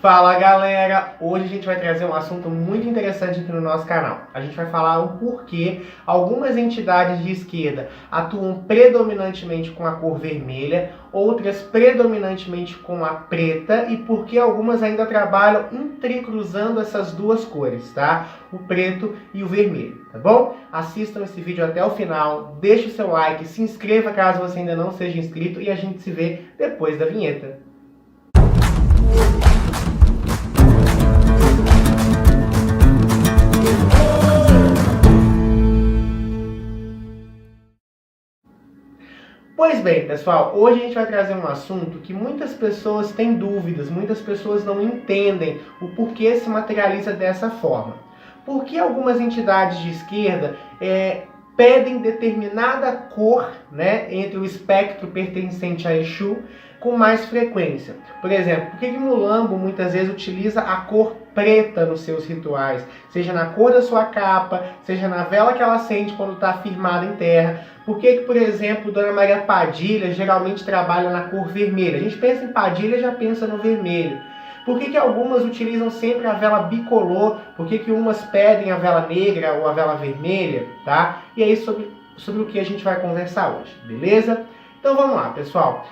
Fala galera, hoje a gente vai trazer um assunto muito interessante aqui no nosso canal. A gente vai falar o porquê algumas entidades de esquerda atuam predominantemente com a cor vermelha, outras predominantemente com a preta e por que algumas ainda trabalham entrecruzando essas duas cores, tá? O preto e o vermelho, tá bom? Assistam esse vídeo até o final, deixe o seu like, se inscreva caso você ainda não seja inscrito e a gente se vê depois da vinheta. Pois bem, pessoal, hoje a gente vai trazer um assunto que muitas pessoas têm dúvidas, muitas pessoas não entendem o porquê se materializa dessa forma. Por que algumas entidades de esquerda pedem determinada cor, né, entre o espectro pertencente a Exu com mais frequência? Por exemplo, por que Mulambo muitas vezes utiliza a cor preta nos seus rituais? Seja na cor da sua capa, seja na vela que ela acende quando está firmada em terra. Por que, por exemplo, Dona Maria Padilha geralmente trabalha na cor vermelha? A gente pensa em Padilha e já pensa no vermelho. Por que algumas utilizam sempre a vela bicolor? Por que umas pedem a vela negra ou a vela vermelha? Tá? E é isso sobre o que a gente vai conversar hoje, beleza? Então vamos lá, pessoal.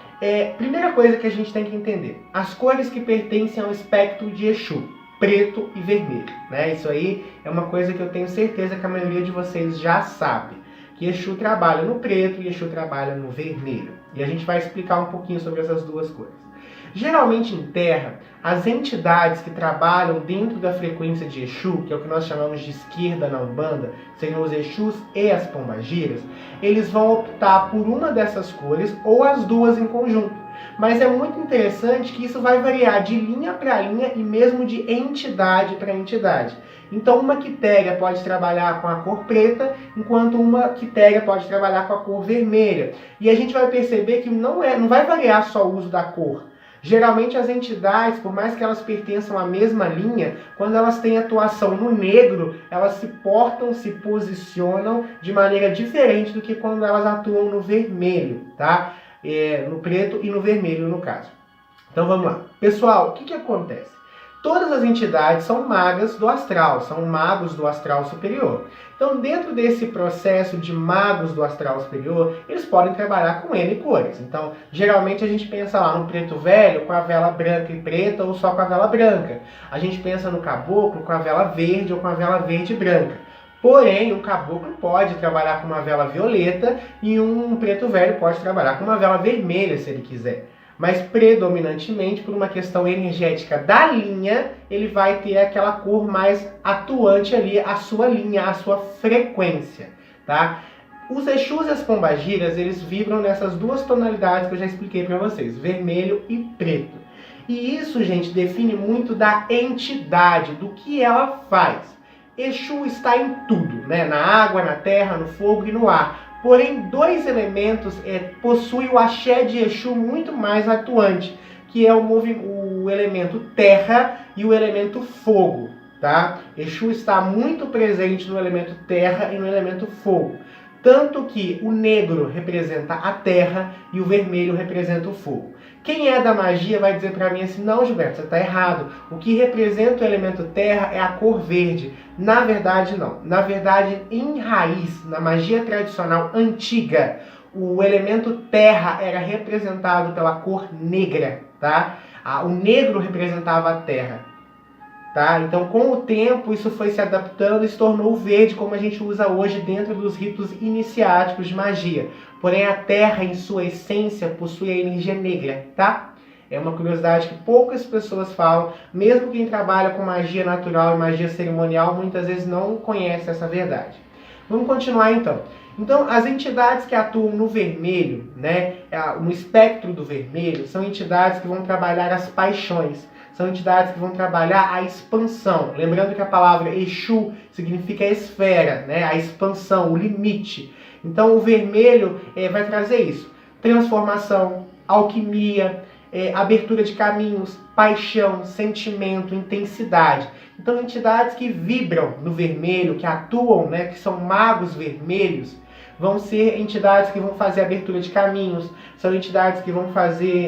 Primeira coisa que a gente tem que entender. As cores que pertencem ao espectro de Exu. Preto e vermelho. Né? Isso aí é uma coisa que eu tenho certeza que a maioria de vocês já sabe. Que Exu trabalha no preto e Exu trabalha no vermelho. E a gente vai explicar um pouquinho sobre essas duas cores. Geralmente em terra, as entidades que trabalham dentro da frequência de Exu, que é o que nós chamamos de esquerda na Umbanda, seriam os Exus e as Pombagiras, eles vão optar por uma dessas cores ou as duas em conjunto. Mas é muito interessante que isso vai variar de linha para linha e mesmo de entidade para entidade. Então uma quitéria pode trabalhar com a cor preta, enquanto uma quitéria pode trabalhar com a cor vermelha. E a gente vai perceber que não vai variar só o uso da cor. Geralmente as entidades, por mais que elas pertençam à mesma linha, quando elas têm atuação no negro, elas se portam, se posicionam de maneira diferente do que quando elas atuam no vermelho, tá? No preto e no vermelho, no caso. Então vamos lá. Pessoal, o que acontece? Todas as entidades são magas do astral, são magos do astral superior. Então, dentro desse processo de magos do astral superior, eles podem trabalhar com N cores. Então, geralmente a gente pensa lá no preto velho com a vela branca e preta ou só com a vela branca. A gente pensa no caboclo com a vela verde ou com a vela verde e branca. Porém, um caboclo pode trabalhar com uma vela violeta e um preto velho pode trabalhar com uma vela vermelha, se ele quiser. Mas predominantemente, por uma questão energética da linha, ele vai ter aquela cor mais atuante ali, a sua linha, a sua frequência, tá? Os Exus e as Pombagiras, eles vibram nessas duas tonalidades que eu já expliquei para vocês, vermelho e preto. E isso, gente, define muito da entidade, do que ela faz. Exu está em tudo, né? Na água, na terra, no fogo e no ar. Porém, dois elementos possuem o axé de Exu muito mais atuante, que é o elemento terra e o elemento fogo, tá? Exu está muito presente no elemento terra e no elemento fogo. Tanto que o negro representa a terra e o vermelho representa o fogo. Quem é da magia vai dizer para mim assim, não, Gilberto, você está errado. O que representa o elemento terra é a cor verde. Na verdade, não. Na verdade, em raiz, na magia tradicional antiga, o elemento terra era representado pela cor negra, tá? O negro representava a terra. Tá? Então, com o tempo, isso foi se adaptando e se tornou verde, como a gente usa hoje dentro dos ritos iniciáticos de magia. Porém, a terra, em sua essência, possui a energia negra, tá? É uma curiosidade que poucas pessoas falam, mesmo quem trabalha com magia natural e magia cerimonial, muitas vezes não conhece essa verdade. Vamos continuar então. Então, as entidades que atuam no vermelho, né, no espectro do vermelho, são entidades que vão trabalhar as paixões. São entidades que vão trabalhar a expansão. Lembrando que a palavra Exu significa esfera, né? A expansão, o limite. Então o vermelho vai trazer isso. Transformação, alquimia, abertura de caminhos, paixão, sentimento, intensidade. Então entidades que vibram no vermelho, que atuam, né? Que são magos vermelhos, vão ser entidades que vão fazer abertura de caminhos, são entidades que vão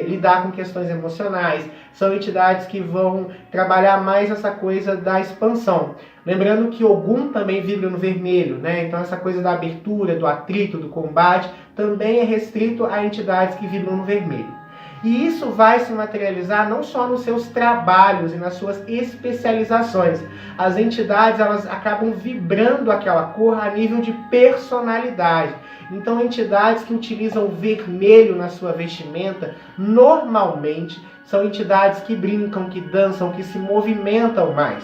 lidar com questões emocionais, são entidades que vão trabalhar mais essa coisa da expansão. Lembrando que Ogum também vibra no vermelho, né? Então essa coisa da abertura, do atrito, do combate, também é restrito a entidades que vibram no vermelho. E isso vai se materializar não só nos seus trabalhos e nas suas especializações. As entidades, elas acabam vibrando aquela cor a nível de personalidade. Então, entidades que utilizam vermelho na sua vestimenta, normalmente, são entidades que brincam, que dançam, que se movimentam mais.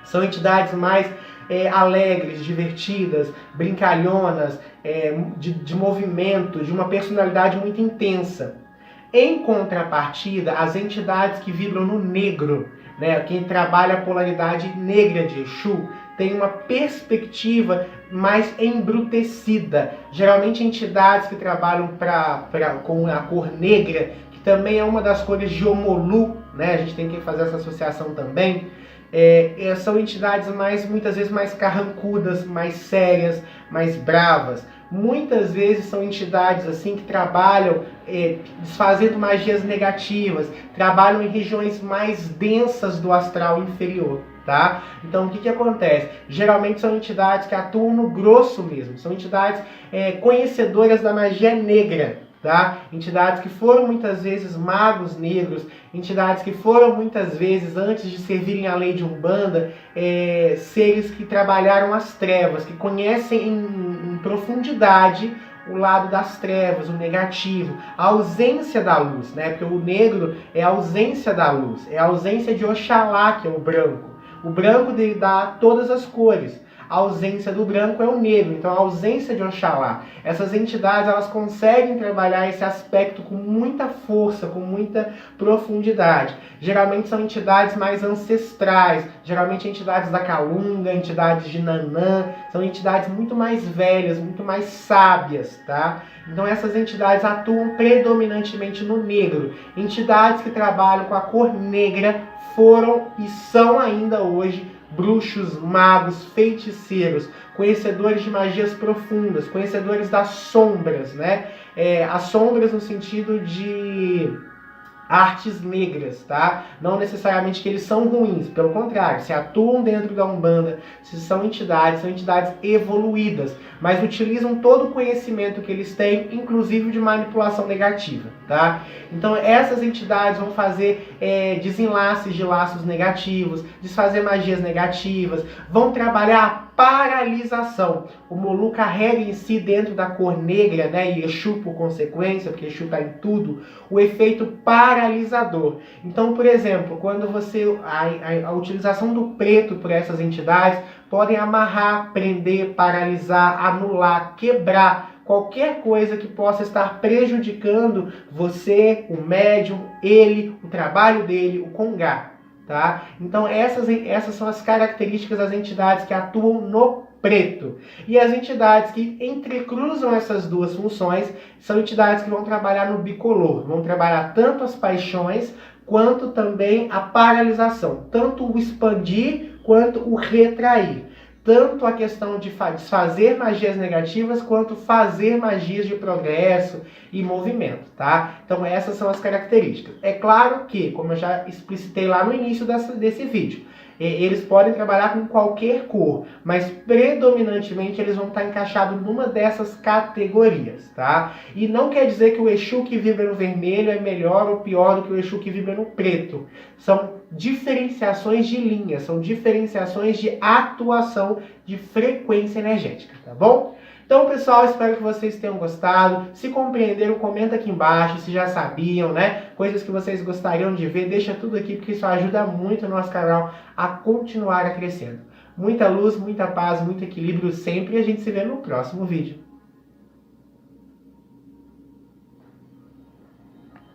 São entidades mais alegres, divertidas, brincalhonas, de movimento, de uma personalidade muito intensa. Em contrapartida, as entidades que vibram no negro, né, quem trabalha a polaridade negra de Exu, tem uma perspectiva mais embrutecida. Geralmente entidades que trabalham com a cor negra, que também é uma das cores de Omolu, né, a gente tem que fazer essa associação também, são entidades muitas vezes mais carrancudas, mais sérias, mais bravas. Muitas vezes são entidades assim que trabalham desfazendo magias negativas, trabalham em regiões mais densas do astral inferior, tá? Então o que acontece? Geralmente são entidades que atuam no grosso mesmo, são entidades conhecedoras da magia negra, tá? Entidades que foram muitas vezes magos negros, entidades que foram muitas vezes, antes de servirem a lei de Umbanda, seres que trabalharam as trevas, que conhecem em profundidade o lado das trevas, o negativo, a ausência da luz, né? Porque o negro é a ausência da luz, é a ausência de Oxalá, que é o branco. O branco dá todas as cores. A ausência do branco é o negro, então a ausência de Oxalá. Essas entidades, elas conseguem trabalhar esse aspecto com muita força, com muita profundidade. Geralmente são entidades mais ancestrais, geralmente entidades da Calunga, entidades de Nanã, são entidades muito mais velhas, muito mais sábias, tá? Então essas entidades atuam predominantemente no negro. Entidades que trabalham com a cor negra foram e são ainda hoje bruxos, magos, feiticeiros, conhecedores de magias profundas, conhecedores das sombras, né? As sombras no sentido de artes negras, tá? Não necessariamente que eles são ruins, pelo contrário, se atuam dentro da Umbanda, se são entidades evoluídas, mas utilizam todo o conhecimento que eles têm, inclusive de manipulação negativa, tá? Então essas entidades vão fazer desenlaces de laços negativos, desfazer magias negativas, vão trabalhar paralisação. O Molu carrega em si, dentro da cor negra, né, e Exu por consequência, porque Exu está em tudo, o efeito paralisador. Então, por exemplo, quando a utilização do preto por essas entidades podem amarrar, prender, paralisar, anular, quebrar qualquer coisa que possa estar prejudicando você, o médium, ele, o trabalho dele, o congá. Tá? Então essas são as características das entidades que atuam no preto. E as entidades que entrecruzam essas duas funções são entidades que vão trabalhar no bicolor, vão trabalhar tanto as paixões quanto também a paralisação, tanto o expandir quanto o retrair. Tanto a questão de fazer magias negativas, quanto fazer magias de progresso e movimento, tá? Então essas são as características. É claro que, como eu já explicitei lá no início desse vídeo, eles podem trabalhar com qualquer cor, mas predominantemente eles vão estar encaixados numa dessas categorias, tá? E não quer dizer que o Exu que vibra no vermelho é melhor ou pior do que o Exu que vibra no preto. São diferenciações de linha, são diferenciações de atuação de frequência energética, tá bom? Então, pessoal, espero que vocês tenham gostado. Se compreenderam, comenta aqui embaixo, se já sabiam, né? Coisas que vocês gostariam de ver, deixa tudo aqui, porque isso ajuda muito o nosso canal a continuar crescendo. Muita luz, muita paz, muito equilíbrio sempre, e a gente se vê no próximo vídeo.